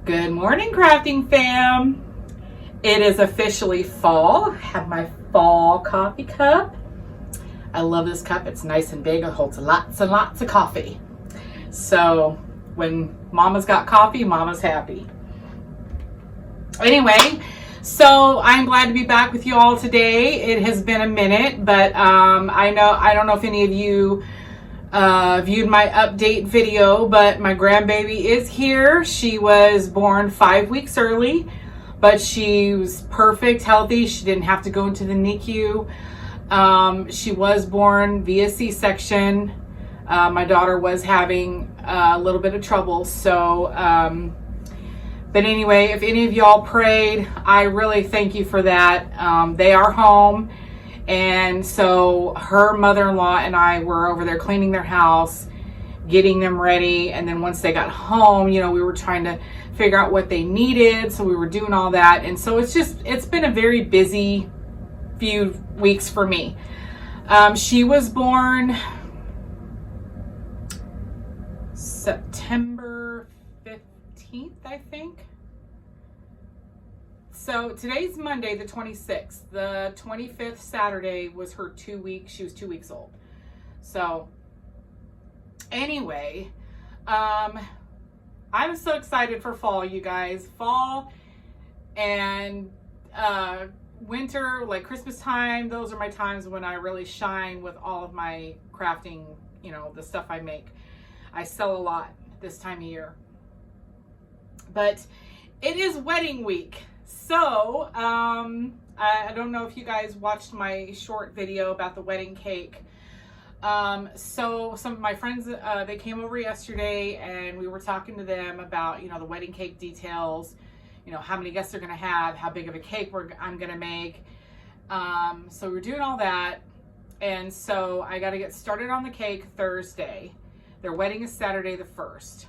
Good morning, crafting fam. It is officially fall. I have my fall coffee cup. I love this cup. It's nice and big. It holds lots and lots of coffee. So when mama's got coffee, mama's happy. Anyway, so I'm glad to be back with you all today. It has been a minute, but I don't know if any of you viewed my update video, but my grandbaby is here. She was born 5 weeks early, but she was perfect, healthy. She didn't have to go into the NICU. She was born via C-section. My daughter was having a little bit of trouble. So, but anyway, if any of y'all prayed, I really thank you for that. They are home. And so her mother-in-law and I were over there cleaning their house, getting them ready. And then once they got home, we were trying to figure out what they needed. So we were doing all that. And so it's been a very busy few weeks for me. She was born September 15th, I think. So today's Monday, the 26th. The 25th Saturday was her 2 weeks. She was 2 weeks old. So anyway, I'm so excited for fall, you guys. Fall and winter, like Christmas time, those are my times when I really shine with all of my crafting, the stuff I make. I sell a lot this time of year. But it is wedding week. So, I don't know if you guys watched my short video about the wedding cake. So some of my friends, they came over yesterday and we were talking to them about, the wedding cake details, how many guests they're going to have, how big of a cake I'm going to make. So we're doing all that. And so I got to get started on the cake Thursday. Their wedding is Saturday the 1st.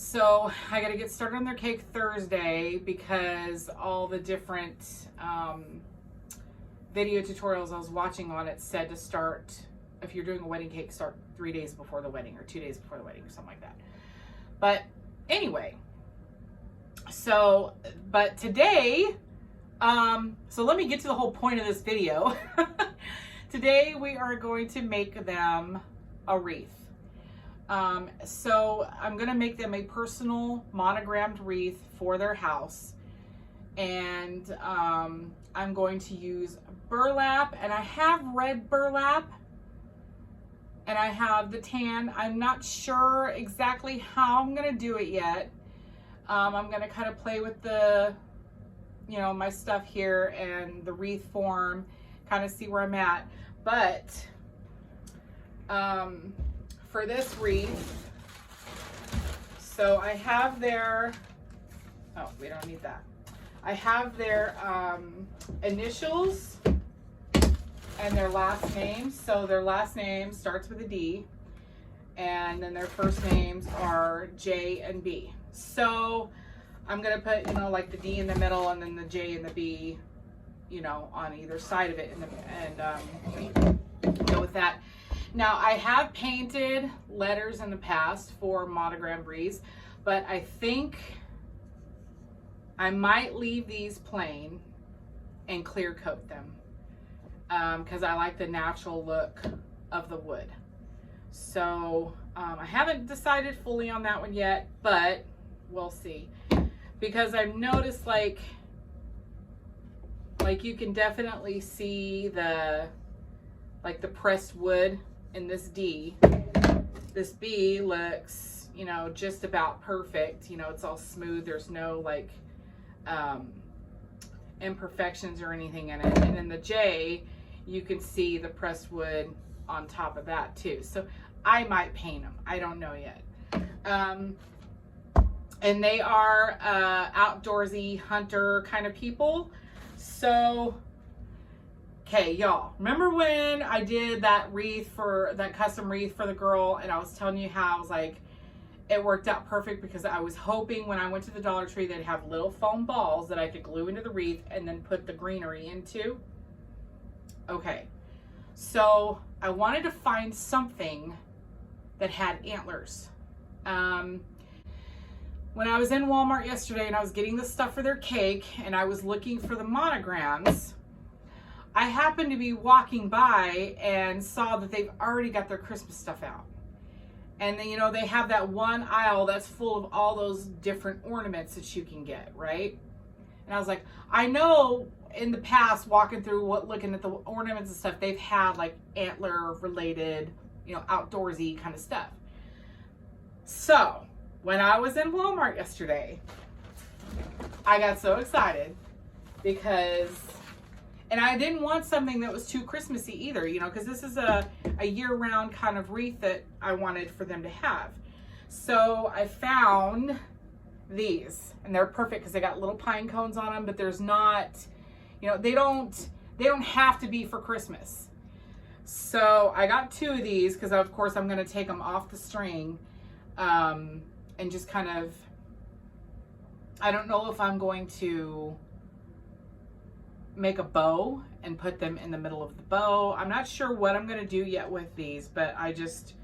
So I got to get started on their cake Thursday because all the different video tutorials I was watching on it said to start, if you're doing a wedding cake, start 3 days before the wedding or 2 days before the wedding or something like that. But anyway, but today, so let me get to the whole point of this video. Today we are going to make them a wreath. So I'm going to make them a personal monogrammed wreath for their house. And I'm going to use burlap, and I have red burlap and I have the tan. I'm not sure exactly how I'm going to do it yet. I'm going to kind of play with the, my stuff here and the wreath form, kind of see where I'm at. But, for this wreath, so I have their, oh, we don't need that. I have their initials and their last names. So their last name starts with a D, and then their first names are J and B. So I'm gonna put, like the D in the middle and then the J and the B, on either side of it, and go with that. Now, I have painted letters in the past for monogram wreaths, but I think I might leave these plain and clear coat them because I like the natural look of the wood. So I haven't decided fully on that one yet, but we'll see. Because I've noticed like you can definitely see the pressed wood in this D. This B looks, just about perfect. It's all smooth. There's no imperfections or anything in it. And then the J, you can see the pressed wood on top of that too. So I might paint them. I don't know yet. And they are outdoorsy hunter kind of people. So, okay, y'all, remember when I did that custom wreath for the girl, and I was telling you how I was like, it worked out perfect because I was hoping when I went to the Dollar Tree, they'd have little foam balls that I could glue into the wreath and then put the greenery into. Okay, so I wanted to find something that had antlers. when I was in Walmart yesterday and I was getting the stuff for their cake and I was looking for the monograms, I happened to be walking by and saw that they've already got their Christmas stuff out. And then, you know, they have that one aisle that's full of all those different ornaments that you can get, right? And I was like, I know in the past, walking through, looking at the ornaments and stuff, they've had like antler related, you know, outdoorsy kind of stuff. So when I was in Walmart yesterday, I got so excited because, and I didn't want something that was too Christmassy either, you know, because this is a year-round kind of wreath that I wanted for them to have. So I found these, and they're perfect because they got little pine cones on them, but there's not, you know, they don't have to be for Christmas. So I got 2 of these because of course I'm going to take them off the string, and just kind of, I don't know if I'm going to make a bow and put them in the middle of the bow. I'm not sure what I'm going to do yet with these, but I just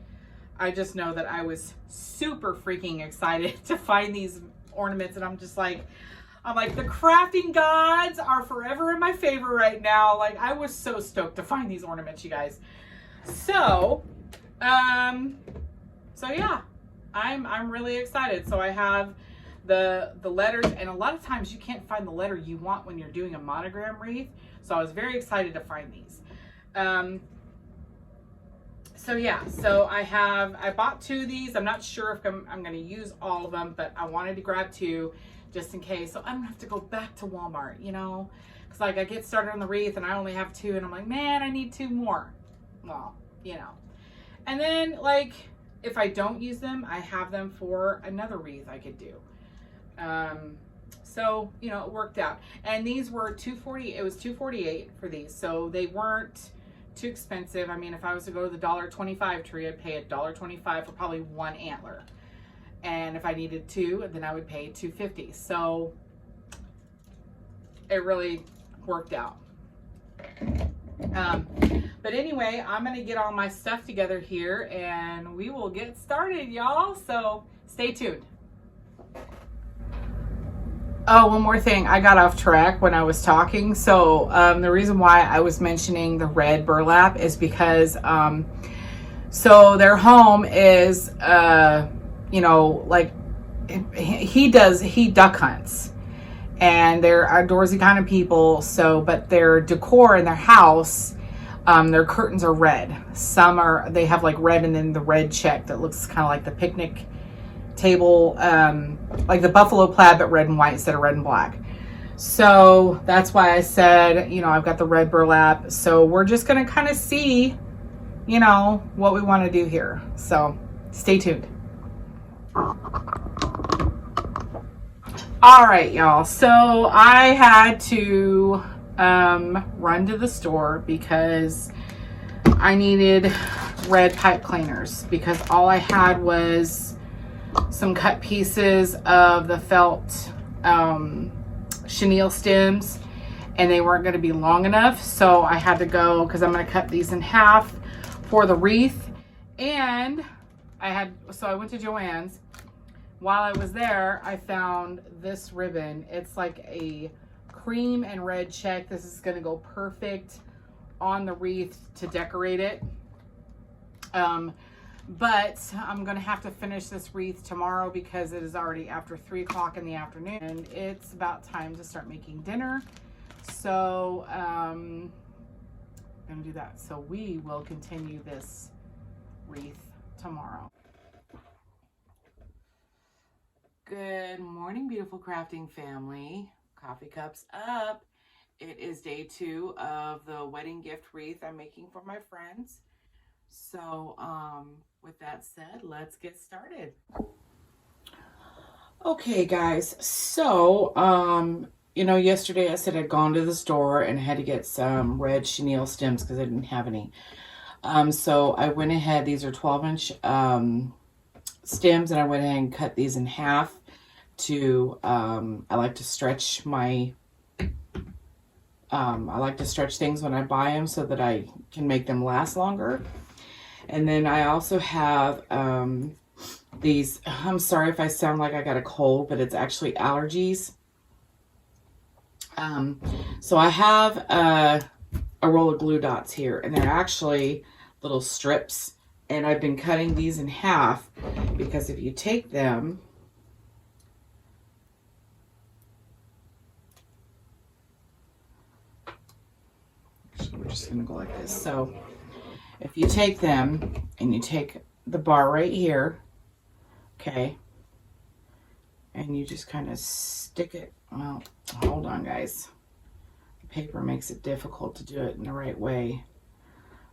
know that I was super freaking excited to find these ornaments, and I'm like, the crafting gods are forever in my favor right now. Like, I was so stoked to find these ornaments, you guys. So yeah, I'm really excited. So I have the letters, and a lot of times you can't find the letter you want when you're doing a monogram wreath. So I was very excited to find these. So yeah, so I bought 2 of these. I'm not sure if I'm going to use all of them, but I wanted to grab 2 just in case. So I don't have to go back to Walmart, you know, because like I get started on the wreath and I only have 2 and I'm like, man, I need 2 more. Well, you know, and then like, if I don't use them, I have them for another wreath I could do. So, you know, it worked out. And these were $2.40. It was $2.48 for these. So they weren't too expensive. I mean, if I was to go to the $1.25 tree, I'd pay $1.25 for probably 1 antler. And if I needed 2, then I would pay $2.50. So it really worked out. But anyway, I'm going to get all my stuff together here and we will get started, y'all. So stay tuned. Oh, one more thing. I got off track when I was talking. So the reason why I was mentioning the red burlap is because so their home is, you know, like he duck hunts, and they're outdoorsy kind of people. So, but their decor in their house, their curtains are red. They have like red and then the red check that looks kind of like the picnic table, like the buffalo plaid, but red and white instead of red and black. So that's why I said, you know, I've got the red burlap. So we're just going to kind of see, you know, what we want to do here. So stay tuned. All right, y'all. So I had to run to the store because I needed red pipe cleaners, because all I had was some cut pieces of the felt chenille stems, and they weren't going to be long enough. So I had to go, because I'm going to cut these in half for the wreath. And I went to Joann's. While I was there, I found this ribbon. It's like a cream and red check. This is going to go perfect on the wreath to decorate it. But I'm going to have to finish this wreath tomorrow because it is already after 3 o'clock in the afternoon and it's about time to start making dinner. So I'm going to do that. So we will continue this wreath tomorrow. Good morning, beautiful crafting family. Coffee cups up. It is day 2 of the wedding gift wreath I'm making for my friends. So with that said, let's get started. Okay, guys. So you know, yesterday I said I'd gone to the store and had to get some red chenille stems because I didn't have any. So I went ahead. These are 12-inch stems, and I went ahead and cut these in half to I like to stretch my I like to stretch things when I buy them so that I can make them last longer. And then I also have these, I'm sorry if I sound like I got a cold, but it's actually allergies. So I have a roll of glue dots here, and they're actually little strips, and I've been cutting these in half because if you take them, actually we're just gonna go like this. So if you take them and you take the bar right here, okay, and you just kind of stick it, well, hold on guys, the paper makes it difficult to do it in the right way.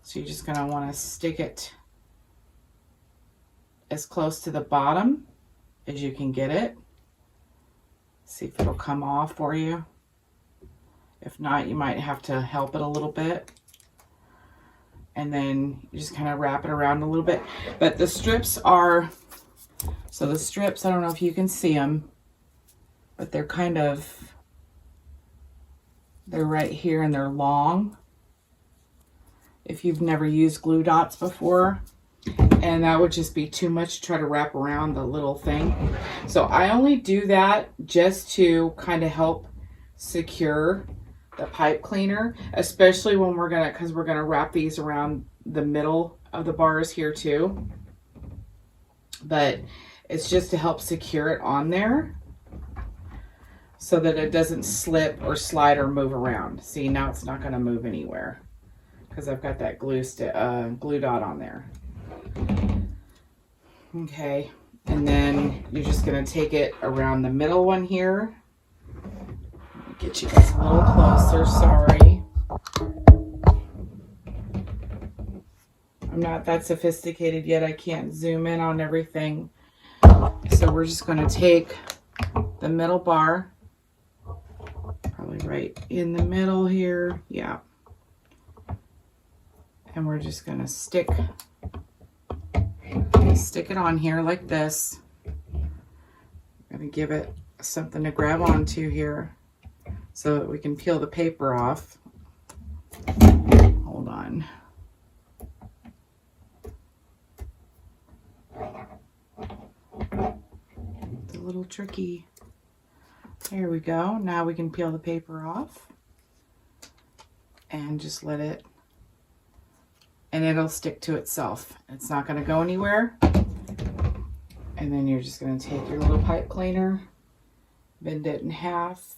So you're just gonna want to stick it as close to the bottom as you can get it. See if it'll come off for you. If not, you might have to help it a little bit. And then you just kind of wrap it around a little bit. But the strips are, so the strips, I don't know if you can see them, but they're kind of, they're right here and they're long. If you've never used glue dots before, and that would just be too much to try to wrap around the little thing. So I only do that just to kind of help secure the pipe cleaner, especially when we're gonna, because we're gonna wrap these around the middle of the bars here too. But it's just to help secure it on there so that it doesn't slip or slide or move around. See, now it's not gonna move anywhere because I've got that glue dot on there. Okay, and then you're just gonna take it around the middle one here. Let me get you guys a little closer, sorry. I'm not that sophisticated yet, I can't zoom in on everything. So we're just gonna take the middle bar, probably right in the middle here, yeah. And we're just gonna stick it on here like this. I'm gonna give it something to grab onto here so that we can peel the paper off. Hold on. It's a little tricky. There we go. Now we can peel the paper off and just let it, and it'll stick to itself. It's not going to go anywhere. And then you're just going to take your little pipe cleaner, bend it in half.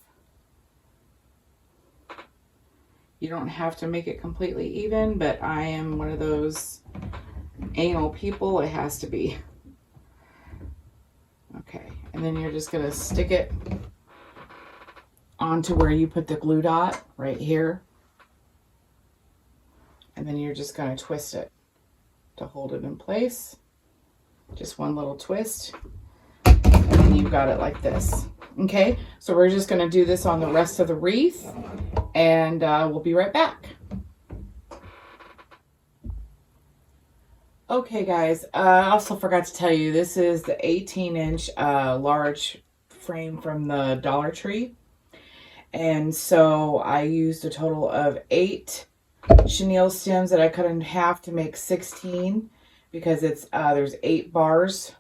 You don't have to make it completely even, but I am one of those anal people. It has to be. Okay, and then you're just going to stick it onto where you put the glue dot right here. And then you're just going to twist it to hold it in place. Just one little twist. And then you've got it like this. Okay, so we're just going to do this on the rest of the wreath. And we'll be right back. Okay, guys. I also forgot to tell you, this is the 18-inch large frame from the Dollar Tree. And so I used a total of 8 chenille stems that I cut in half to make 16, because it's there's 8 bars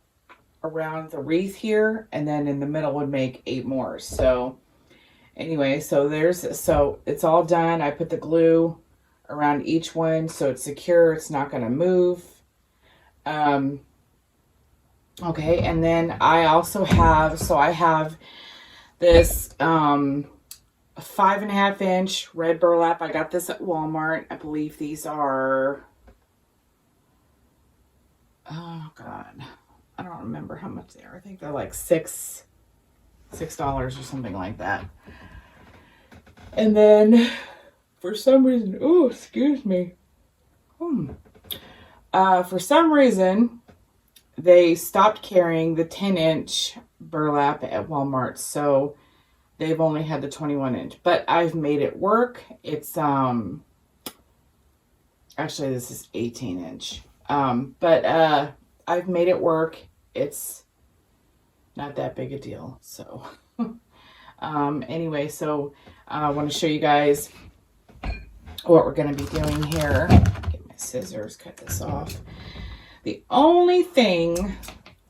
around the wreath here, and then in the middle would make 8 more. So anyway, so it's all done. I put the glue around each one so it's secure, it's not going to move. Okay, and then I also have, I have this 5.5-inch red burlap. I got this at Walmart. I believe these are, oh God, I don't remember how much they are. I think they're like $6 or something like that. And then for some reason, oh, excuse me. For some reason, they stopped carrying the 10-inch burlap at Walmart. So they've only had the 21-inch, but I've made it work. It's, actually this is 18-inch. But I've made it work. It's not that big a deal. So, anyway, so I want to show you guys what we're going to be doing here. Get my scissors, cut this off. The only thing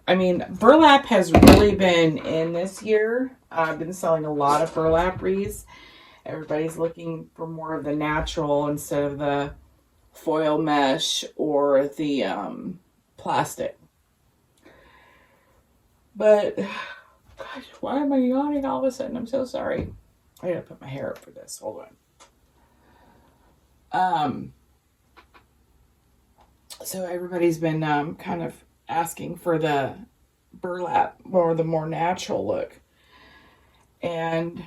I mean, burlap has really been in this year. I've been selling a lot of burlap wreaths. Everybody's looking for more of the natural instead of the foil mesh or the plastic. But, gosh, why am I yawning all of a sudden? I'm so sorry. I gotta put my hair up for this. Hold on. So everybody's been kind of asking for the burlap or the more natural look. And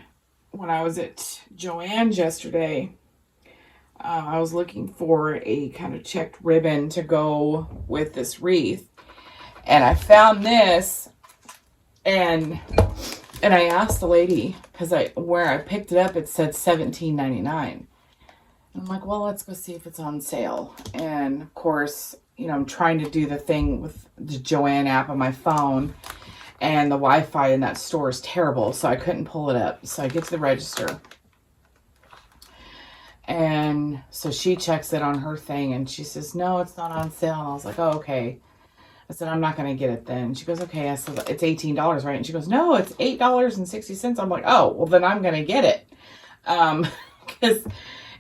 when I was at Joann's yesterday, I was looking for a kind of checked ribbon to go with this wreath. And I found this, and I asked the lady, because where I picked it up, it said $17.99. I'm like, well, let's go see if it's on sale. And of course, you know, I'm trying to do the thing with the Joann app on my phone, and the Wi-Fi in that store is terrible, so I couldn't pull it up. So I get to the register, and so she checks it on her thing, and she says, no, it's not on sale. And I was like, oh, okay. I said, I'm not going to get it then. She goes, okay. I said, it's $18, right? And she goes, no, it's $8.60. I'm like, oh, well, then I'm going to get it. Because,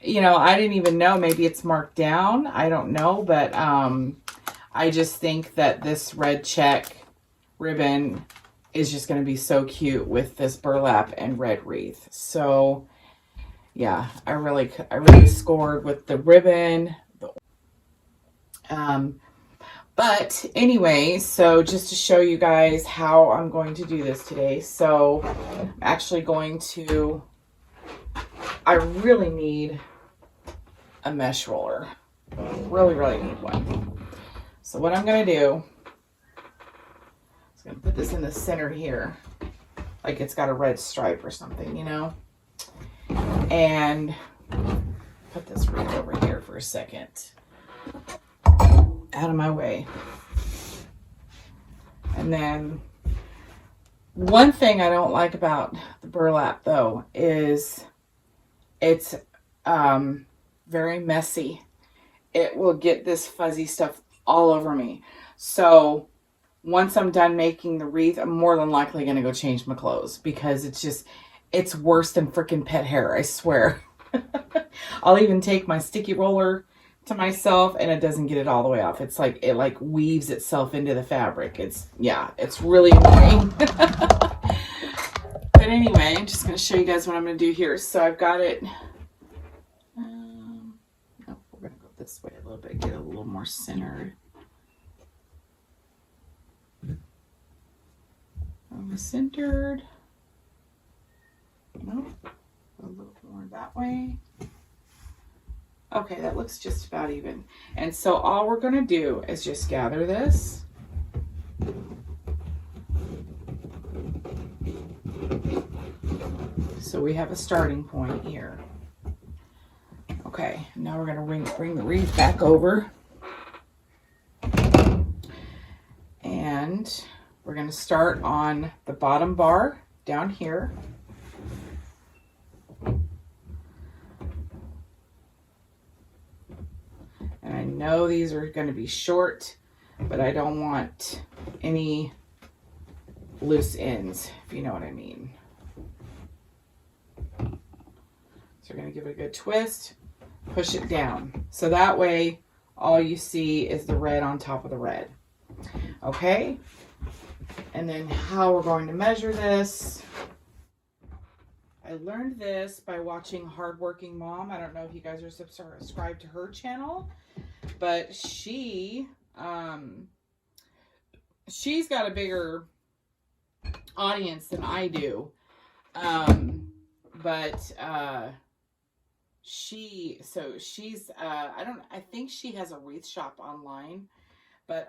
you know, I didn't even know. Maybe it's marked down. I don't know. But I just think that this red check ribbon is just going to be so cute with this burlap and red wreath. So, yeah, I really scored with the ribbon. But anyway, so just to show you guys how I'm going to do this today. So I'm actually going to, I really need a mesh roller. Really need one. So what I'm going to do is going to put this in the center here. Like it's got a red stripe or something, you know. And put this wreath over here for a second. Out of my way. And then one thing I don't like about the burlap though is it's very messy. It will get this fuzzy stuff all over me. So once I'm done making the wreath, I'm more than likely going to go change my clothes, because it's worse than freaking pet hair, I swear. I'll even take my sticky roller to myself and it doesn't get it all the way off. It's like, it like weaves itself into the fabric. It's really annoying. But anyway, I'm just going to show you guys what I'm going to do here. So I've got it. No, we're going to go this way a little bit, get it a little more centered. Centered. Nope. A little more that way. Okay, that looks just about even. And so all we're going to do is just gather this. So we have a starting point here. Okay, now we're going to bring the wreath back over. And we're going to start on the bottom bar down here. And I know these are going to be short, but I don't want any loose ends, if you know what I mean. So we're going to give it a good twist, push it down. So that way, all you see is the red on top of the red. Okay? And then how we're going to measure this. I learned this by watching Hardworking Mom. I don't know if you guys are subscribed to her channel, but she's got a bigger audience than I do. I think she has a wreath shop online, but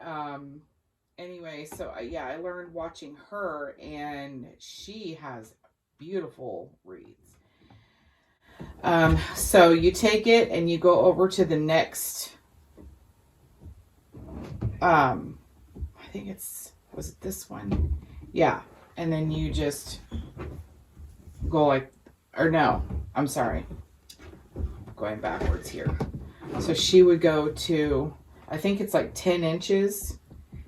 anyway, so yeah, I learned watching her, and she has beautiful wreaths. So you take it and you go over to the next, I think was it this one? Yeah. And then you just go like, or no, I'm sorry. Going backwards here. So she would go to, I think it's like 10 inches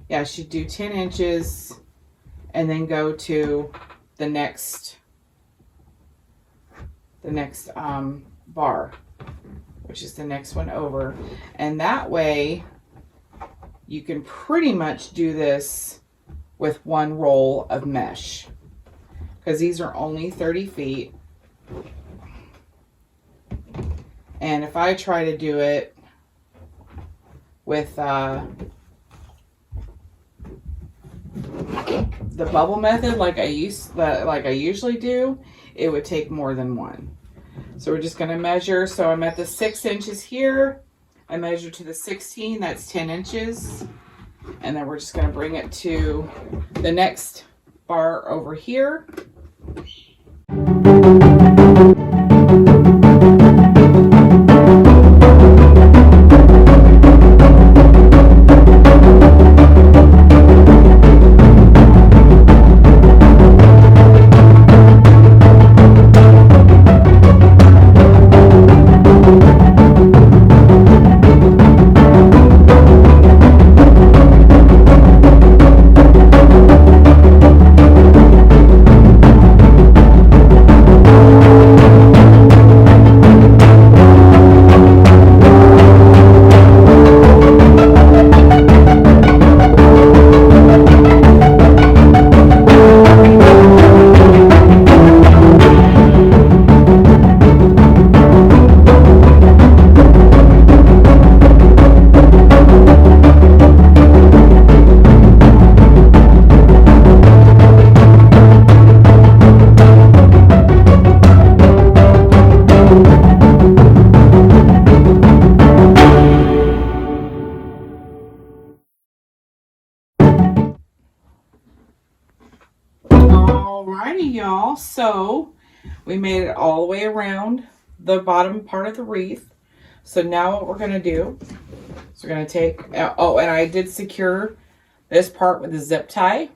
yeah, she'd do 10 inches and then go to the next bar, which is the next one over. And that way you can pretty much do this with one roll of mesh, because these are only 30 feet. And if I try to do it with the bubble method like I usually do, it would take more than one. So we're just going to measure. So I'm at the 6 inches here. I measure to the 16, that's 10 inches. And then we're just going to bring it to the next bar over here. Alrighty, y'all. So we made it all the way around the bottom part of the wreath. So now what we're going to do is we're going to take, oh, and I did secure this part with a zip tie,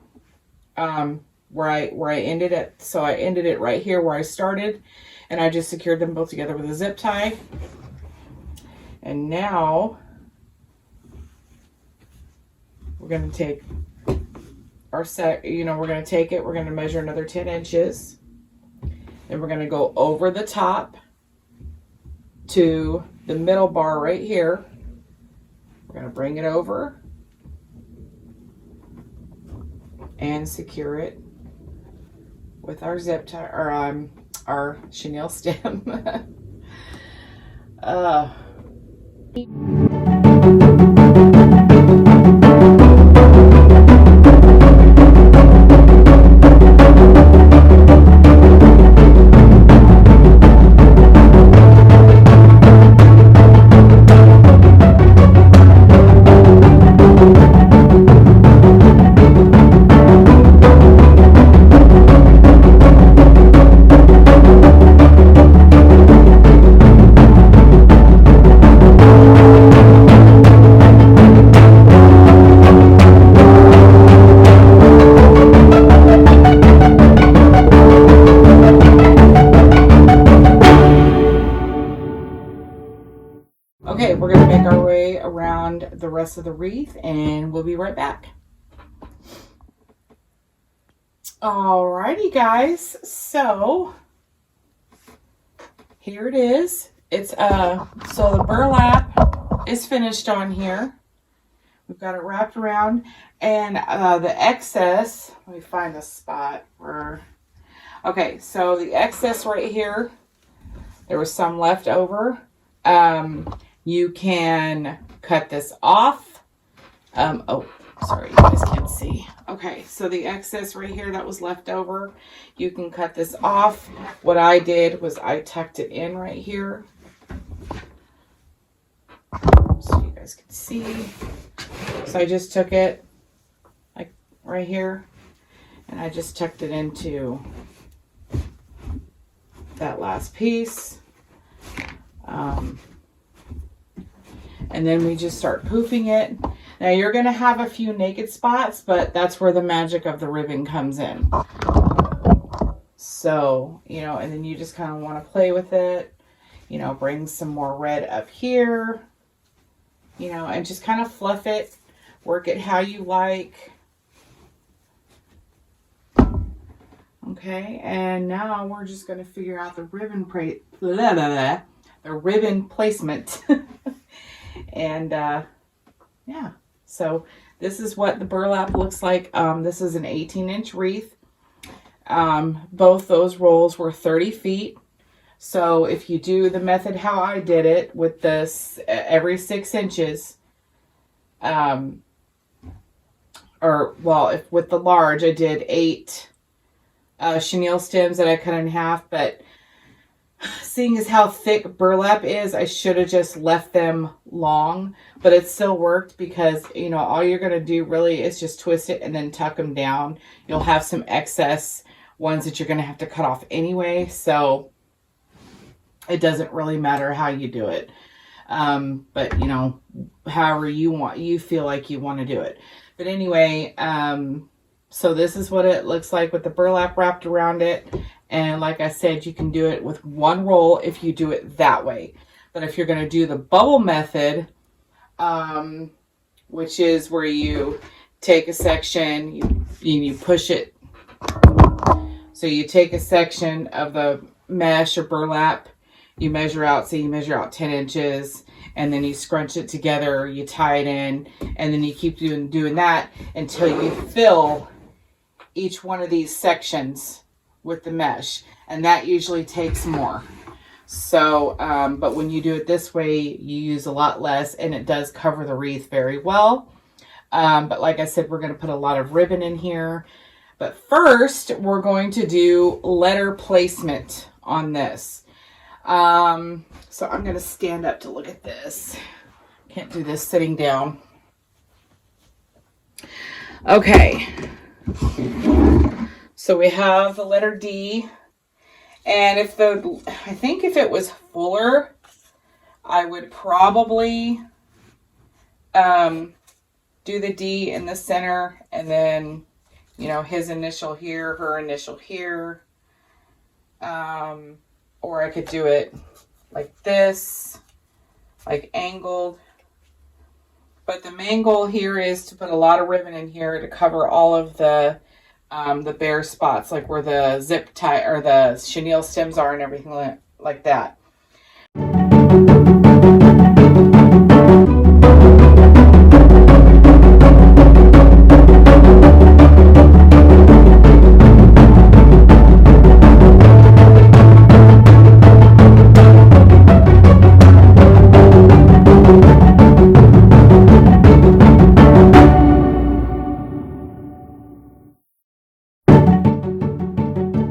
where I ended it. So I ended it right here where I started, and I just secured them both together with a zip tie. And now we're going to take our we're going to take it, we're going to measure another 10 inches. Then we're going to go over the top to the middle bar right here. We're going to bring it over and secure it with our zip tie, or our chenille stem. Okay, we're going to make our way around the rest of the wreath, and we'll be right back. Alrighty, guys. So here it is. It's so the burlap is finished on here. We've got it wrapped around, and the excess. Let me find the spot where. Okay, so the excess right here. There was some left over. You can cut this off. Oh, sorry, you guys can't see. Okay, so the excess right here that was left over, you can cut this off. What I did was I tucked it in right here, so you guys can see. So I just took it like right here, and I just tucked it into that last piece. And then we just start poofing it. Now you're going to have a few naked spots, but that's where the magic of the ribbon comes in. So, you know, and then you just kind of want to play with it, you know, bring some more red up here, you know, and just kind of fluff it Work it how you like. Okay, and now we're just going to figure out the ribbon placement. And yeah, so this is what the burlap looks like. This is an 18-inch wreath. Both those rolls were 30 feet. So if you do the method how I did it with this every 6 inches, or well, if with the large, I did 8 chenille stems that I cut in half, but seeing as how thick burlap is, I should have just left them long, but it still worked because, you know, all you're going to do really is just twist it and then tuck them down. You'll have some excess ones that you're going to have to cut off anyway, so it doesn't really matter how you do it. But, you know, however you feel like you want to do it. But anyway, so this is what it looks like with the burlap wrapped around it. And like I said, you can do it with one roll if you do it that way. But if you're going to do the bubble method, which is where you take a section, you push it. So you take a section of the mesh or burlap, you measure out, say you measure out 10 inches, and then you scrunch it together, you tie it in, and then you keep doing that until you fill each one of these sections with the mesh, and that usually takes more. So, but when you do it this way, you use a lot less, and it does cover the wreath very well. But like I said, we're going to put a lot of ribbon in here. But first, we're going to do letter placement on this. So I'm going to stand up to look at this. Can't do this sitting down. Okay. So we have the letter D, and I think if it was fuller, I would probably do the D in the center, and then, you know, his initial here, her initial here, or I could do it like this, like angled. But the main goal here is to put a lot of ribbon in here to cover all of the bare spots, like where the zip tie or the chenille stems are and everything like that.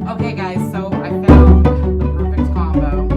Okay guys, so I found the perfect combo.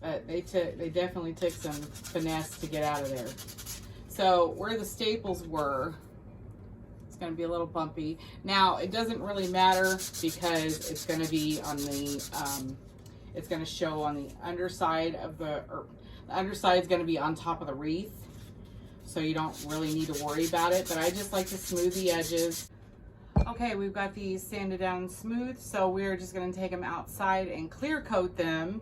But they definitely took some finesse to get out of there. So where the staples were, it's going to be a little bumpy. Now it doesn't really matter because it's going to be on the, it's going to show on the underside of the underside is going to be on top of the wreath. So you don't really need to worry about it, but I just like to smooth the edges. Okay, we've got these sanded down and smooth, so we're just going to take them outside and clear coat them,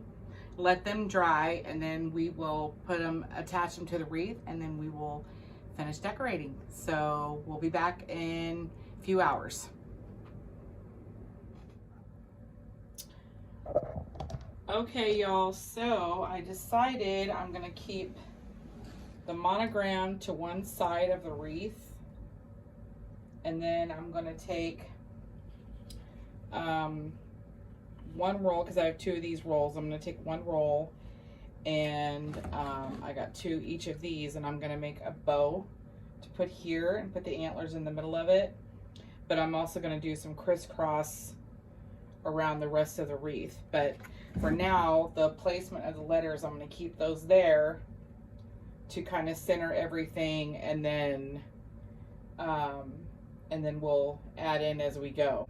let them dry, and then we will put them, attach them to the wreath, and then we will finish decorating. So we'll be back in a few hours. Okay, y'all, so I decided I'm going to keep the monogram to one side of the wreath. And then I'm going to take one roll, because I have two of these rolls. I'm going to take one roll, and I got two each of these, and I'm going to make a bow to put here and put the antlers in the middle of it. But I'm also going to do some crisscross around the rest of the wreath. But for now, the placement of the letters, I'm going to keep those there to kind of center everything, and then we'll add in as we go.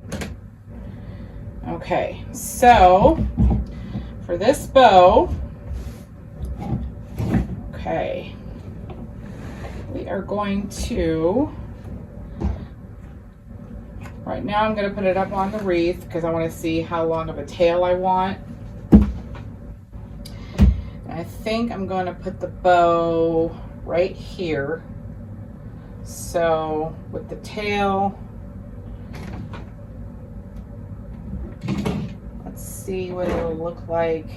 Okay, so for this bow, okay, we are going to, right now I'm going to put it up on the wreath because I want to see how long of a tail I want. I think I'm going to put the bow right here. So with the tail, let's see what it'll look like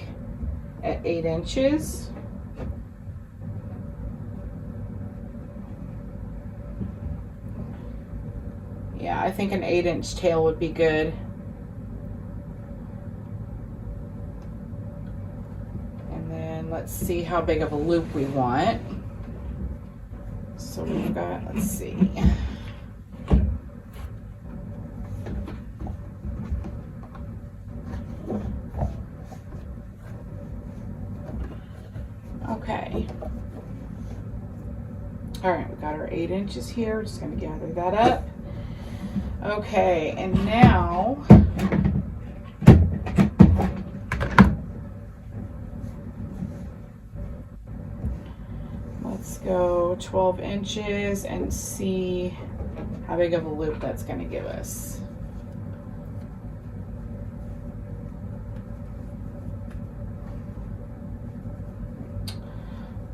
at 8 inches. Yeah, I think an 8-inch tail would be good. And then let's see how big of a loop we want. So we've got, let's see. Okay. All right, we got our 8 inches here. We're just going to gather that up. Okay, and now let's go 12 inches and see how big of a loop that's going to give us.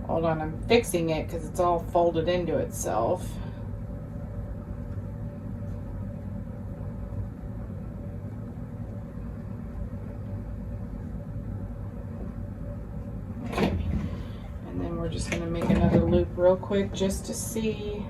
Hold on, I'm fixing it because it's all folded into itself. Okay, and then we're just going to make another loop real quick just to see.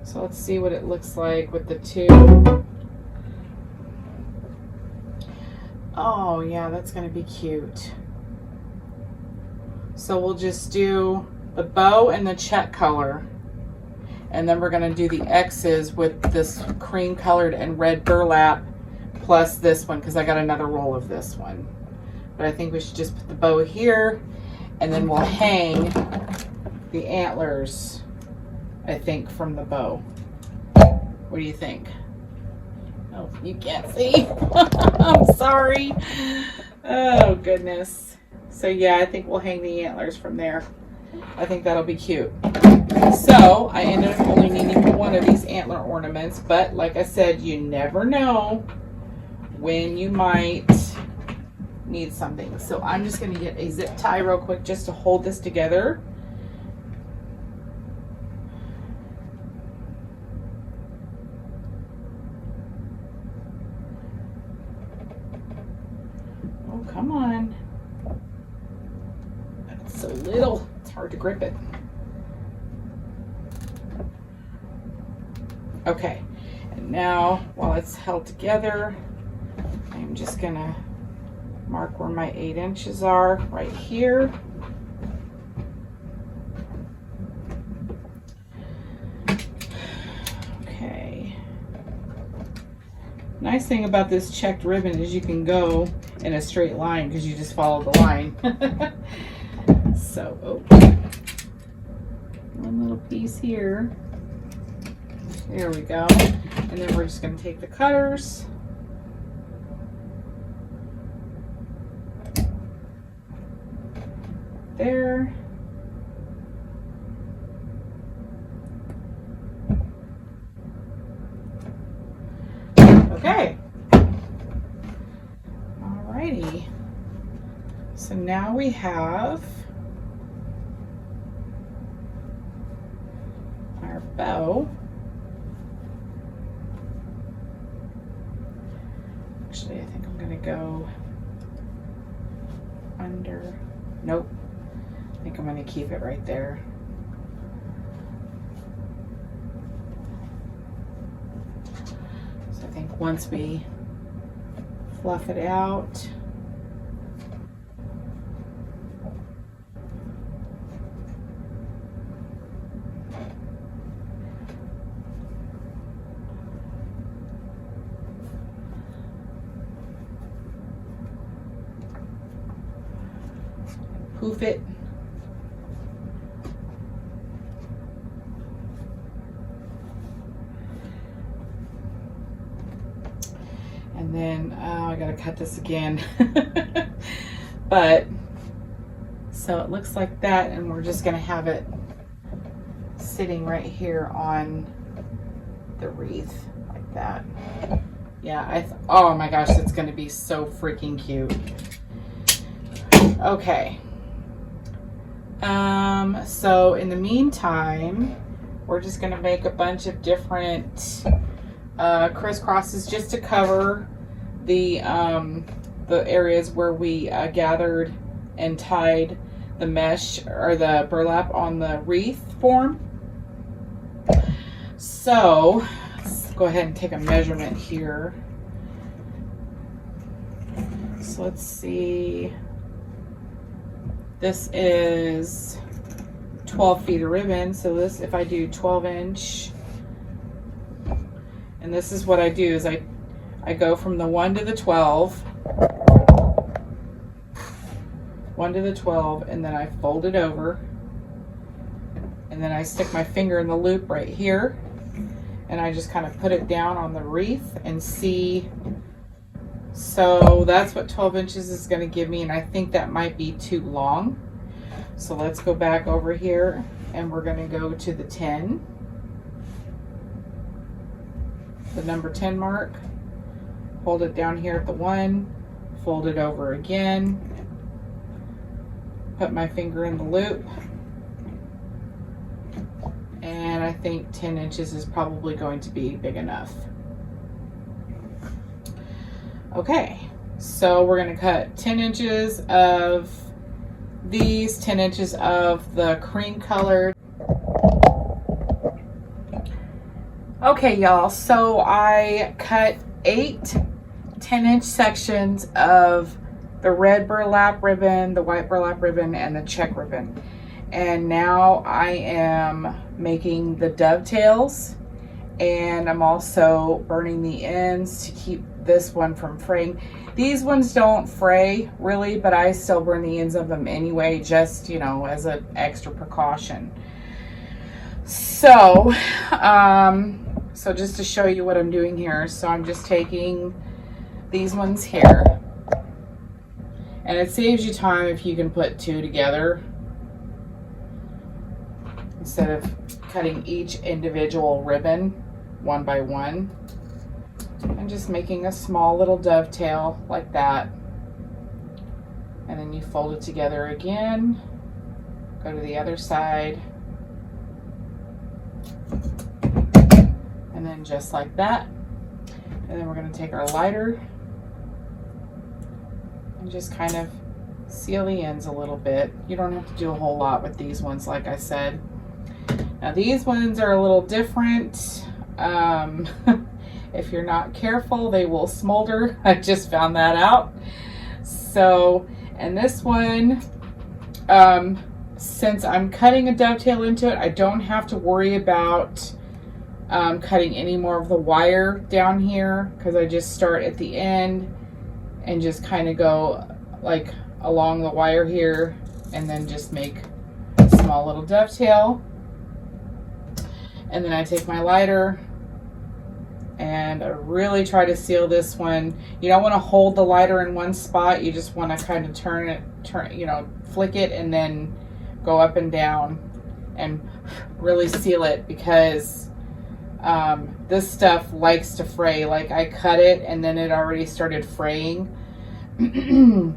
So let's see what it looks like with the two. Oh yeah, that's going to be cute. So we'll just do the bow and the check color, and then we're going to do the X's with this cream colored and red burlap plus this one, because I got another roll of this one. But I think we should just put the bow here, and then we'll hang the antlers, I think, from the bow. What do you think? Oh, you can't see. I'm sorry. Oh, goodness. So, yeah, I think we'll hang the antlers from there. I think that'll be cute. So, I ended up only needing one of these antler ornaments. But, like I said, you never know when you might need something. So, I'm just going to get a zip tie real quick just to hold this together. Come on. It's so little, it's hard to grip it. Okay, and now while it's held together, I'm just gonna mark where my 8 inches are right here. Okay. Nice thing about this checked ribbon is you can go in a straight line because you just follow the line. So, one little piece here. There we go. And then we're just going to take the cutters. There. Okay. Alrighty. So now we have our bow. Actually, I think I'm going to go under. Nope. I think I'm going to keep it right there. So I think once we fluff it out, poof it. And then, I gotta cut this again. But, so it looks like that, and we're just gonna have it sitting right here on the wreath, like that. Yeah, oh my gosh, it's gonna be so freaking cute. Okay. So in the meantime, we're just gonna make a bunch of different crisscrosses just to cover the areas where we gathered and tied the mesh or the burlap on the wreath form. So let's go ahead and take a measurement here. So let's see. This is 12 feet of ribbon. So this, if I do 12-inch, and this is what I do is I go from the 1 to the 12, 1 to the 12, and then I fold it over, and then I stick my finger in the loop right here, and I just kind of put it down on the wreath and see. So that's what 12 inches is going to give me, and I think that might be too long. So let's go back over here, and we're going to go to the 10, the number 10 mark, hold it down here at the 1, fold it over again, put my finger in the loop, and I think 10 inches is probably going to be big enough. Okay, so we're going to cut 10 inches of these, 10 inches of the cream colored. Okay, y'all, so I cut 8 10-inch sections of the red burlap ribbon, the white burlap ribbon, and the check ribbon. And now I am making the dovetails, and I'm also burning the ends to keep this one from fraying. These ones don't fray really, but I still burn the ends of them anyway, just, you know, as an extra precaution. So So just to show you what I'm doing here, so I'm just taking these ones here, and it saves you time if you can put two together instead of cutting each individual ribbon one by one. And just making a small little dovetail like that, and then you fold it together again, go to the other side, and then just like that. And then we're going to take our lighter and just kind of seal the ends a little bit. You don't have to do a whole lot with these ones, like I said. Now these ones are a little different. If you're not careful, they will smolder. I just found that out. So, and this one, since I'm cutting a dovetail into it, I don't have to worry about cutting any more of the wire down here, because I just start at the end and just kind of go like along the wire here, and then just make a small little dovetail. And then I take my lighter and I really try to seal this one. You don't want to hold the lighter in one spot. You just want to kind of flick it and then go up and down and really seal it, because this stuff likes to fray. Like I cut it and then it already started fraying.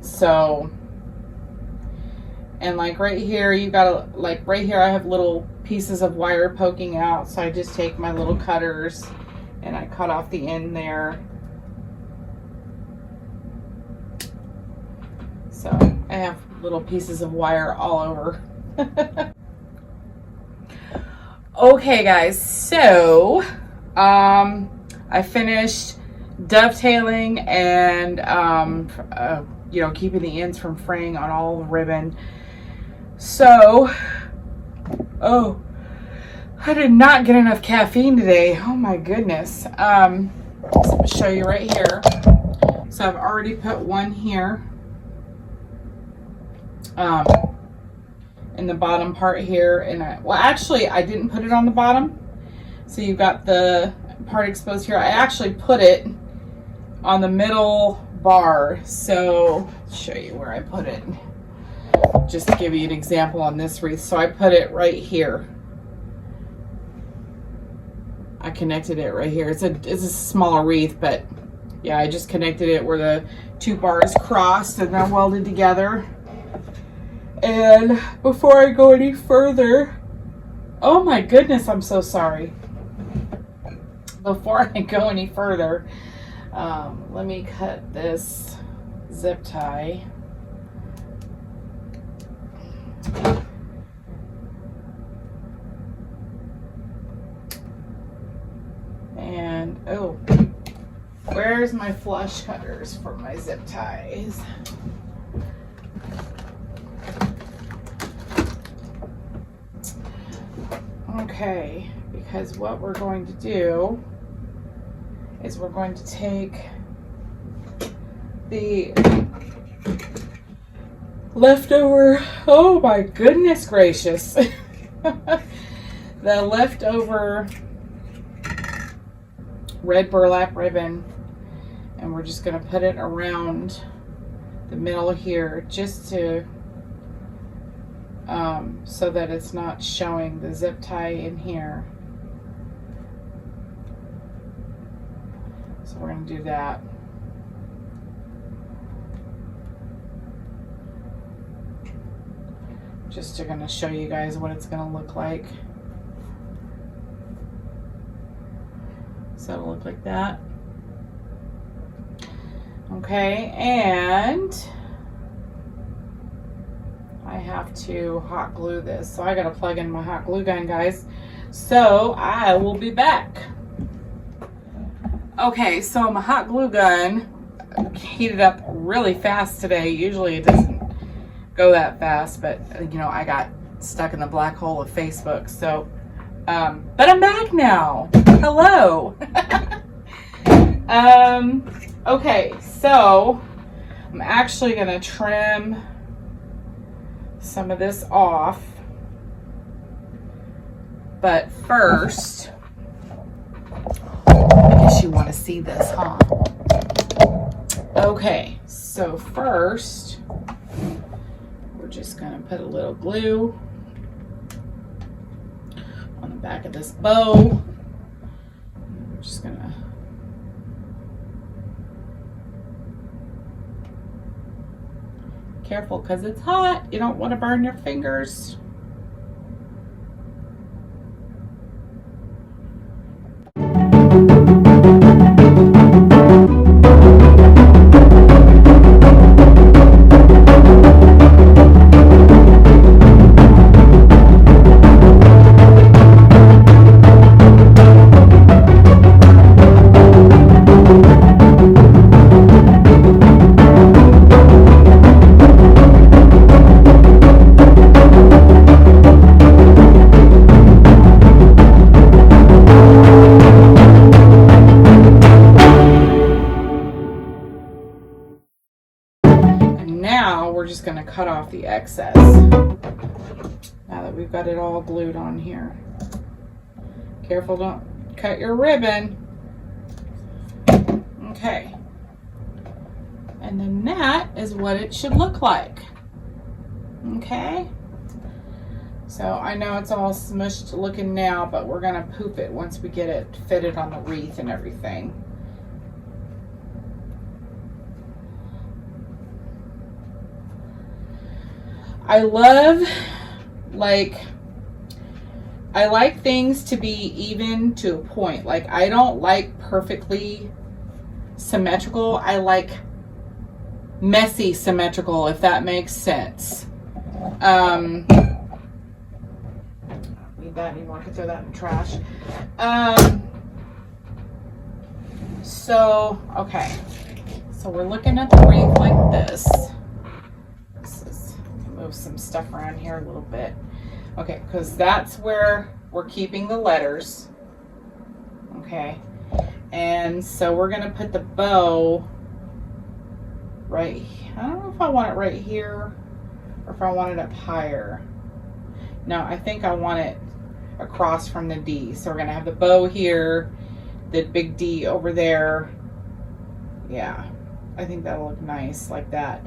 So, and like right here, you gotta, like right here, I have little pieces of wire poking out. So I just take my little cutters and I cut off the end there. So I have little pieces of wire all over. Okay guys, so I finished dovetailing and keeping the ends from fraying on all the ribbon. So I did not get enough caffeine today. Oh my goodness. So I'm gonna show you right here. So I've already put one here in the bottom part here, and I didn't put it on the bottom, so you've got the part exposed here. I actually put it on the middle bar. So I'll show you where I put it, just to give you an example on this wreath. So I put it right here. I connected it right here. It's a smaller wreath, but yeah, I just connected it where the two bars crossed and they're welded together. And before I go any further, oh my goodness, I'm so sorry. Before I go any further, let me cut this zip tie. And where's my flush cutters for my zip ties? Okay, because what we're going to do is we're going to take the leftover, oh my goodness gracious, the leftover red burlap ribbon, and we're just going to put it around the middle here, just to so that it's not showing the zip tie in here. So we're going to do that. Just to going to show you guys what it's going to look like. So it'll look like that. Okay, and I have to hot glue this. So I got to plug in my hot glue gun, guys. So I will be back. Okay, so my hot glue gun heated up really fast today. Usually it doesn't go that fast, but you know, I got stuck in the black hole of Facebook. So, but I'm back now. Hello. Okay, so I'm actually gonna trim some of this off, but first guess you want to see this, huh? Okay, so first, we're just going to put a little glue on the back of this bow. We're just going to careful because it's hot. You don't want to burn your fingers. Now we're just going to cut off the excess now that we've got it all glued on here. Careful, don't cut your ribbon. Okay, and then that is what it should look like. Okay, so I know it's all smushed looking now, but we're going to poof it once we get it fitted on the wreath and everything. I like things to be even to a point. Like, I don't like perfectly symmetrical. I like messy symmetrical, if that makes sense. Need that anymore. I could throw that in the trash. So, okay. So we're looking at the wreath like this. Move some stuff around here a little bit. Okay, because that's where we're keeping the letters. Okay, and so we're gonna put the bow right, I don't know if I want it right here or if I want it up higher. No, I think I want it across from the D. So we're gonna have the bow here, the big D over there. Yeah, I think that'll look nice like that.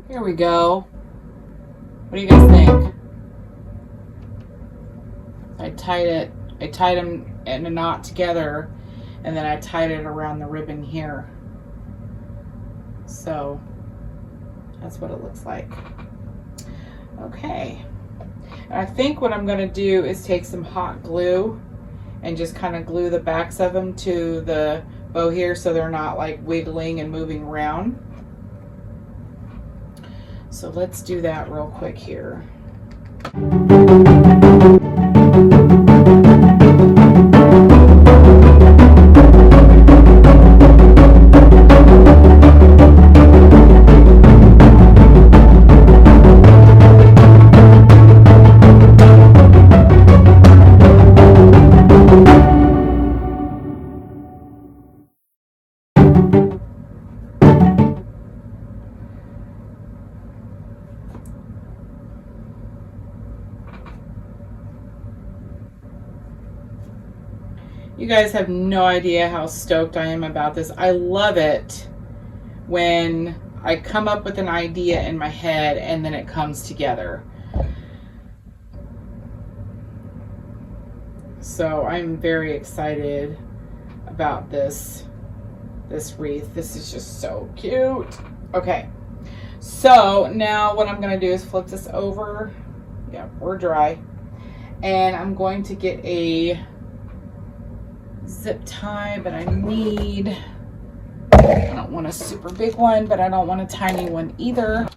Here we go. What do you guys think? I tied them in a knot together, and then I tied it around the ribbon here. So that's what it looks like. Okay. And I think what I'm going to do is take some hot glue and just kind of glue the backs of them to the bow here so they're not like wiggling and moving around. So let's do that real quick here. You guys have no idea how stoked I am about this. I love it when I come up with an idea in my head and then it comes together. So I'm very excited about this wreath. This is just so cute. Okay, so now what I'm going to do is flip this over. Yeah, we're dry. And I'm going to get a zip tie, but I need I don't want a super big one, but I don't want a tiny one either.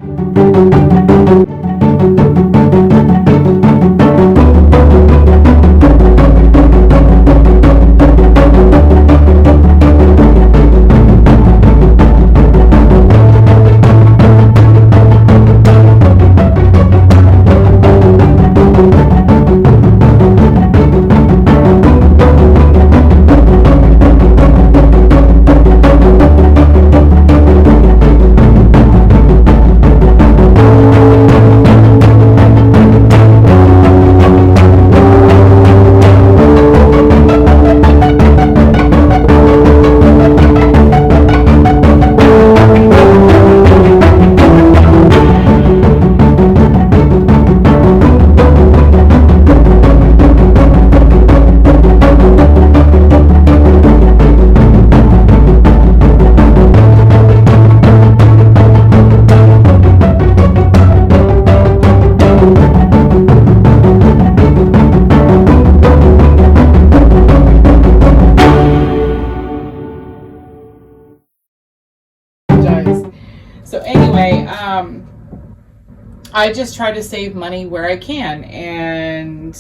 So anyway, I just try to save money where I can, and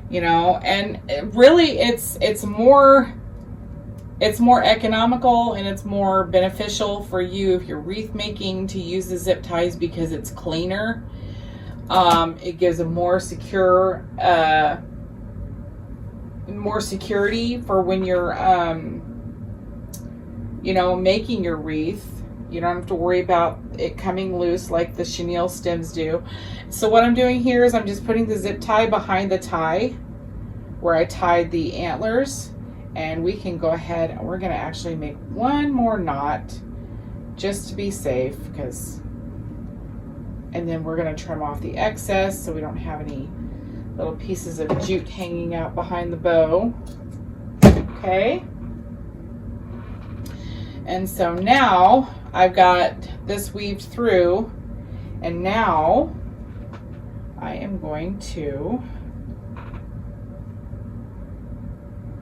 you know, and really it's more economical and it's more beneficial for you if you're wreath making to use the zip ties because it's cleaner. It gives a more secure, more security for when you're, you know, making your wreath. You don't have to worry about it coming loose like the chenille stems do. So what I'm doing here is I'm just putting the zip tie behind the tie where I tied the antlers, and we can go ahead and we're going to actually make one more knot just to be safe, because, and then we're going to trim off the excess so we don't have any little pieces of jute hanging out behind the bow. Okay. And so now I've got this weaved through, and now I am going to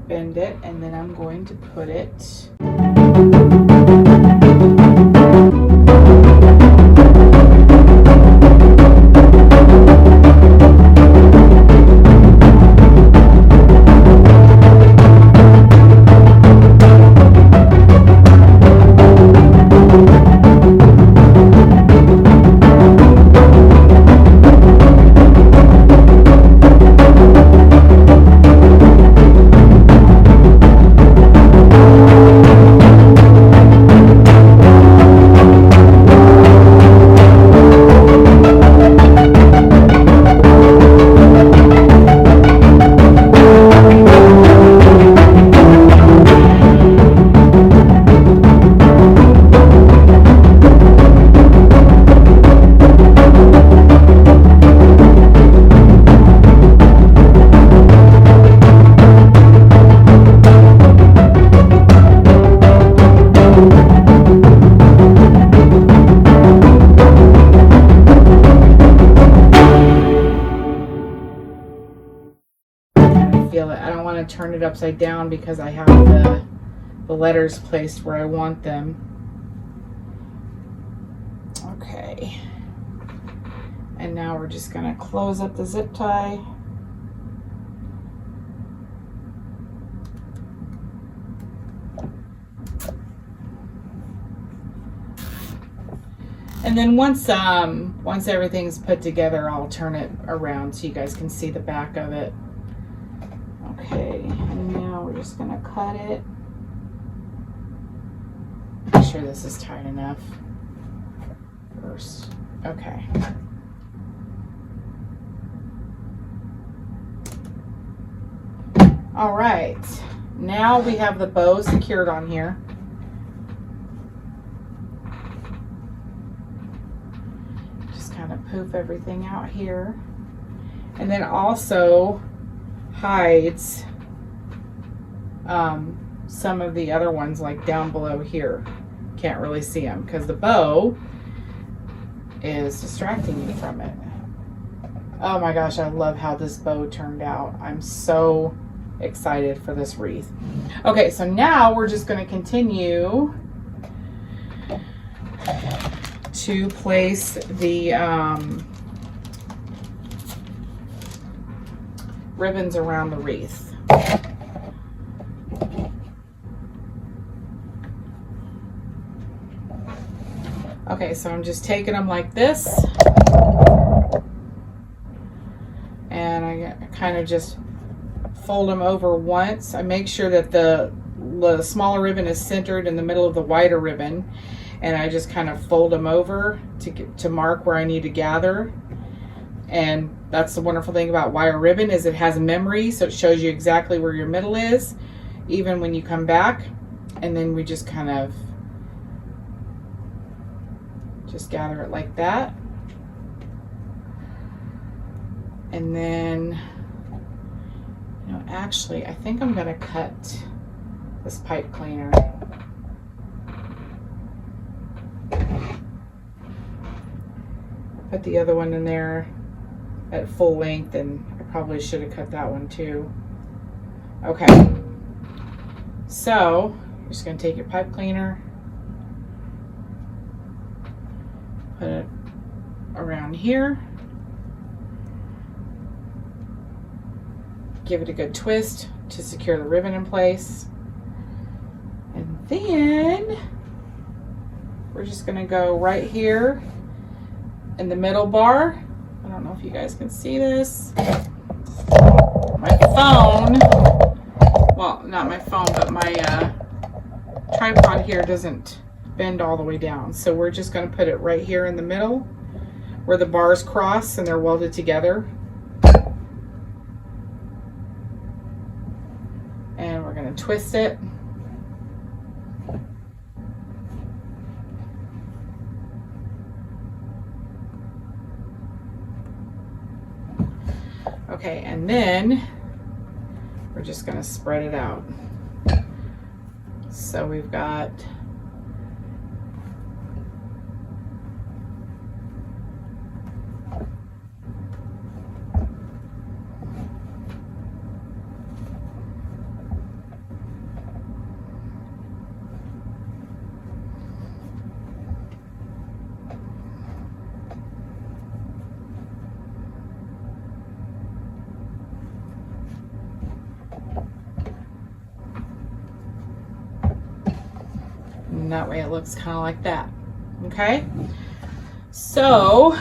bend it, and then I'm going to put it turn it upside down because I have the letters placed where I want them. Okay. And now we're just going to close up the zip tie. And then once everything's put together, I'll turn it around so you guys can see the back of it. Okay, and now we're just going to cut it. Make sure this is tight enough first. Okay. All right, now we have the bow secured on here. Just kind of poof everything out here. And then also hides some of the other ones, like down below here. Can't really see them because the bow is distracting me from it. Oh my gosh, I love how this bow turned out. I'm so excited for this wreath. Okay, so now we're just going to continue to place the ribbons around the wreath. Okay, so I'm just taking them like this, and I kind of just fold them over once. I make sure that the smaller ribbon is centered in the middle of the wider ribbon, and I just kind of fold them over to mark where I need to gather. And that's the wonderful thing about wire ribbon, is it has memory, so it shows you exactly where your middle is even when you come back. And then we just kind of just gather it like that. And then, you know, actually I think I'm going to cut this pipe cleaner. Put the other one in there at full length, and I probably should have cut that one too. Okay, so you're just going to take your pipe cleaner, put it around here, give it a good twist to secure the ribbon in place, and then we're just going to go right here in the middle bar. I don't know if you guys can see this. My phone, well, not my phone, but my tripod here doesn't bend all the way down. So we're just going to put it right here in the middle where the bars cross and they're welded together. And we're going to twist it. Okay, and then we're just going to spread it out. So we've got and that way it looks kind of like that. Okay, so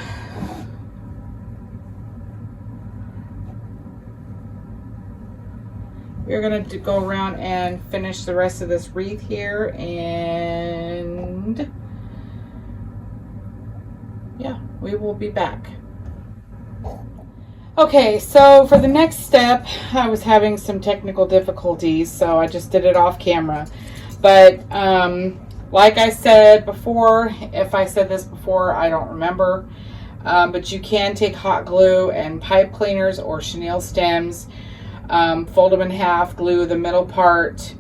we're going to go around and finish the rest of this wreath here, and yeah, we will be back. Okay, so for the next step, I was having some technical difficulties, so I just did it off camera. But like I said before, if I said this before, I don't remember, but you can take hot glue and pipe cleaners or chenille stems, fold them in half, glue the middle part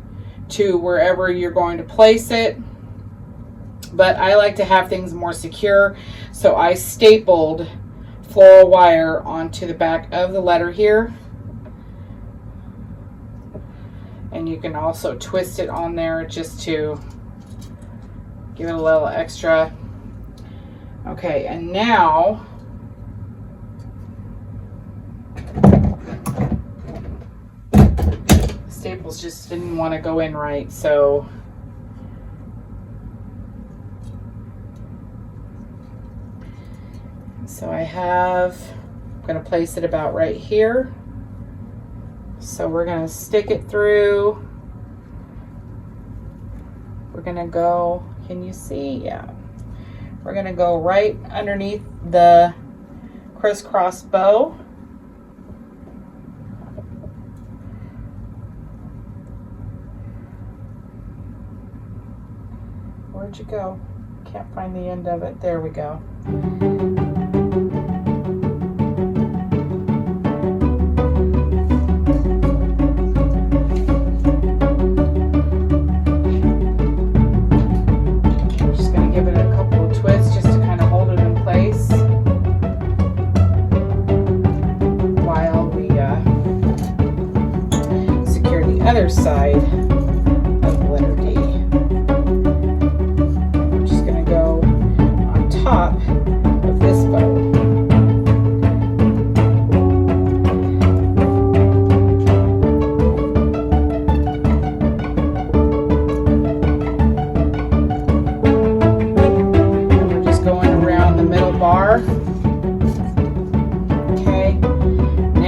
to wherever you're going to place it. But I like to have things more secure, so I stapled floral wire onto the back of the letter here. And you can also twist it on there just to give it a little extra. Okay, and now staples just didn't want to go in right, so I'm going to place it about right here. So we're going to stick it through. We're going to go, can you see? Yeah. We're going to go right underneath the crisscross bow. Where'd you go? Can't find the end of it. There we go. Other side of the letter D. I'm just going to go on top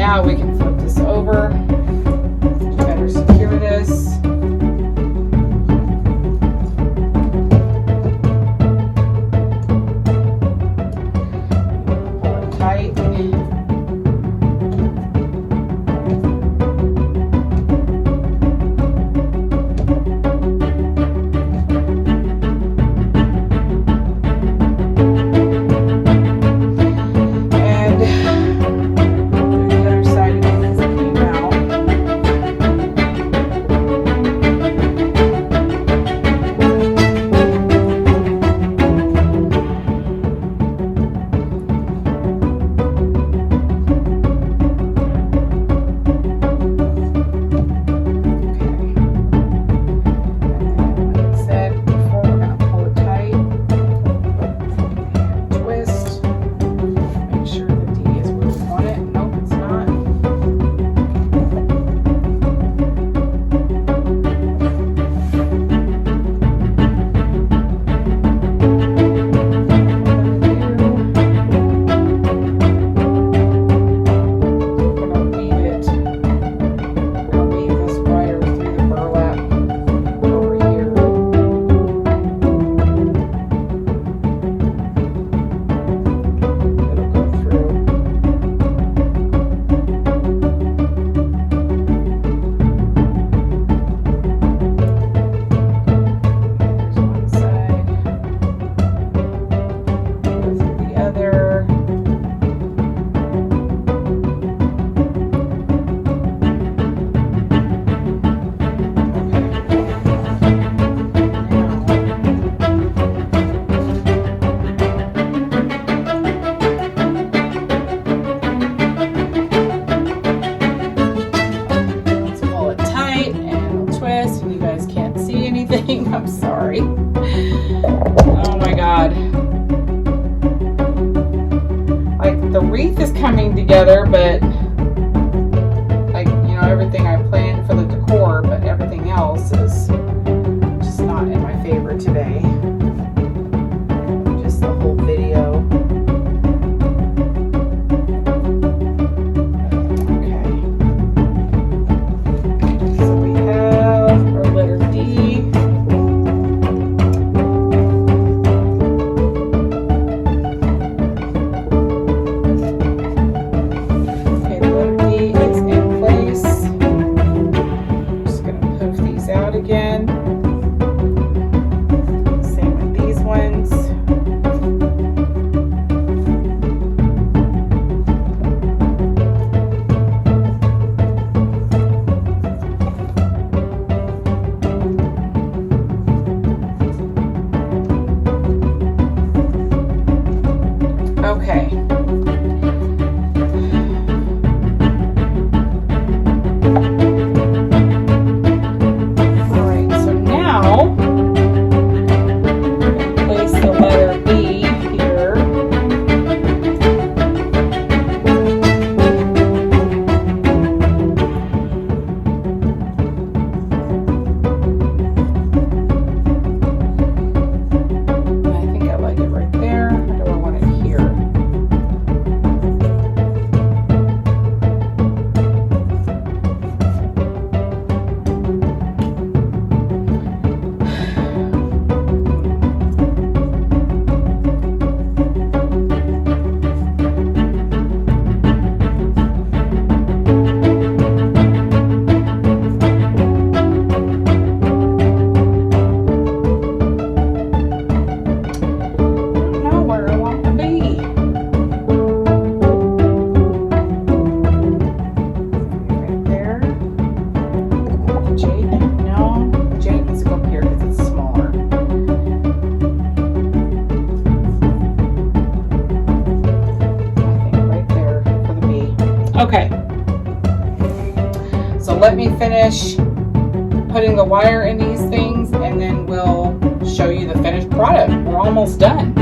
now we can flip this over. Better secure this. Pull it tight. I'm sorry. Oh my God. Like the wreath is coming together, but like, you know, everything I planned for the decor, but everything else is just not in my favor today. Just the whole video. Okay. So we have our letter D. Again. Same with these ones. Okay. Okay, so let me finish putting the wire in these things and then we'll show you the finished product. We're almost done.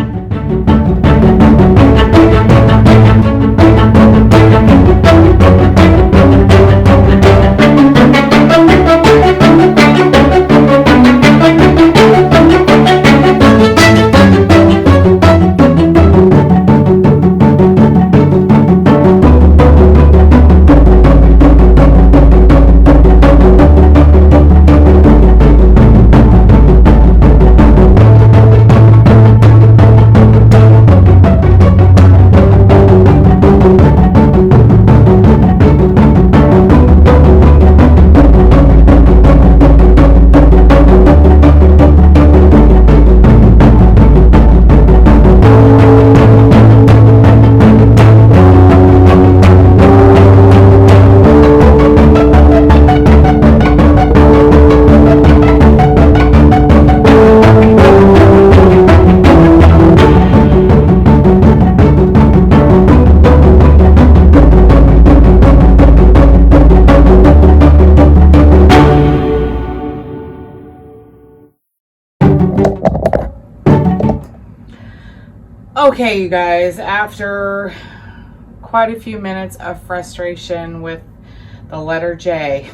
Okay, you guys, after quite a few minutes of frustration with the letter J,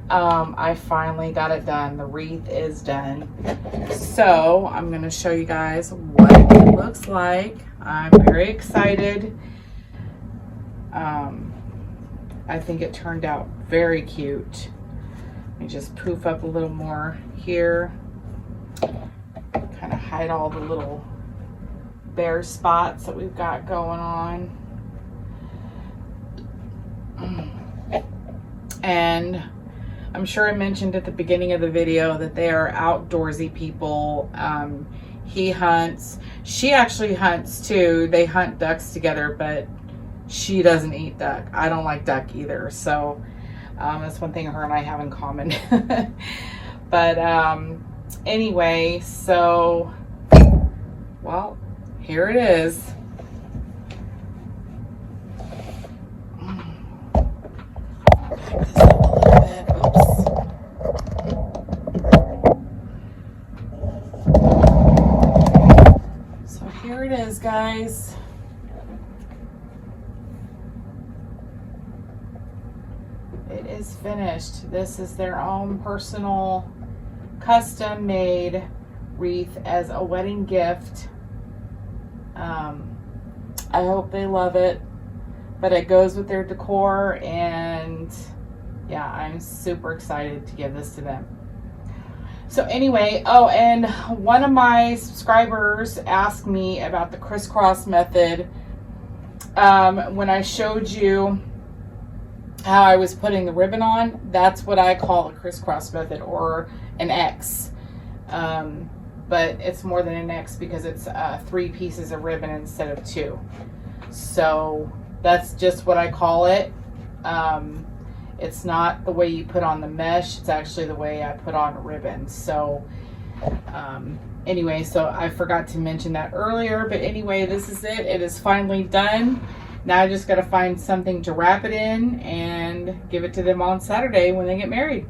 I finally got it done. The wreath is done. So I'm going to show you guys what it looks like. I'm very excited. I think it turned out very cute. Let me just poof up a little more here. Kind of hide all the little bare spots that we've got going on. And I'm sure I mentioned at the beginning of the video that they are outdoorsy people. He hunts. She actually hunts too. They hunt ducks together, but she doesn't eat duck. I don't like duck either. So that's one thing her and I have in common. But anyway, so, well, here it is. So here it is, guys. It is finished. This is their own personal custom made wreath as a wedding gift. I hope they love it, but it goes with their decor, and yeah, I'm super excited to give this to them. So anyway, oh, and one of my subscribers asked me about the crisscross method. When I showed you how I was putting the ribbon on, that's what I call a crisscross method, or an X. But it's more than an X because it's 3 pieces of ribbon instead of 2. So that's just what I call it. It's not the way you put on the mesh. It's actually the way I put on a ribbon. So anyway, so I forgot to mention that earlier. But anyway, this is it. It is finally done. Now I just got to find something to wrap it in and give it to them on Saturday when they get married.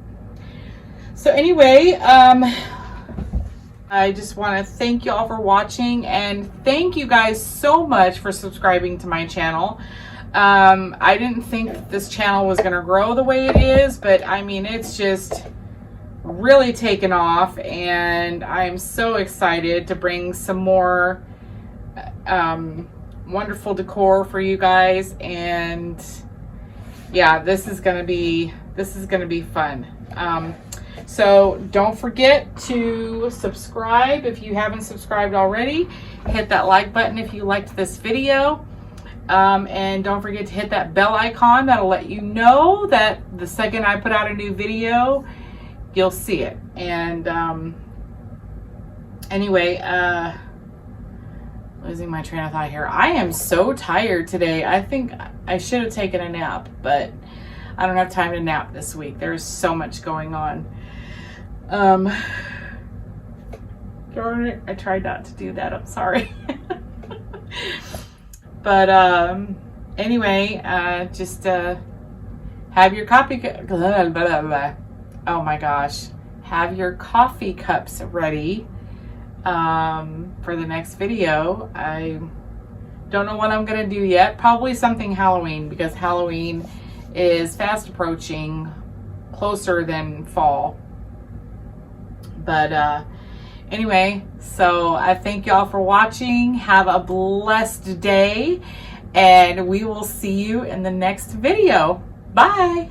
So anyway, I just want to thank you all for watching, and thank you guys so much for subscribing to my channel. I didn't think this channel was going to grow the way it is, but I mean, it's just really taken off, and I'm so excited to bring some more wonderful decor for you guys. And yeah, this is going to be fun. So don't forget to subscribe if you haven't subscribed already. Hit that like button if you liked this video. And don't forget to hit that bell icon. That'll let you know that the second I put out a new video, you'll see it. And anyway, losing my train of thought here. I am so tired today. I think I should have taken a nap, but I don't have time to nap this week. There's so much going on. Darn it, I tried not to do that. I'm sorry. But anyway, just have your coffee. Oh my gosh, have your coffee cups ready for the next video. I don't know what I'm gonna do yet. Probably something Halloween, because Halloween is fast approaching, closer than fall. But anyway, so I thank y'all for watching. Have a blessed day, and we will see you in the next video. Bye.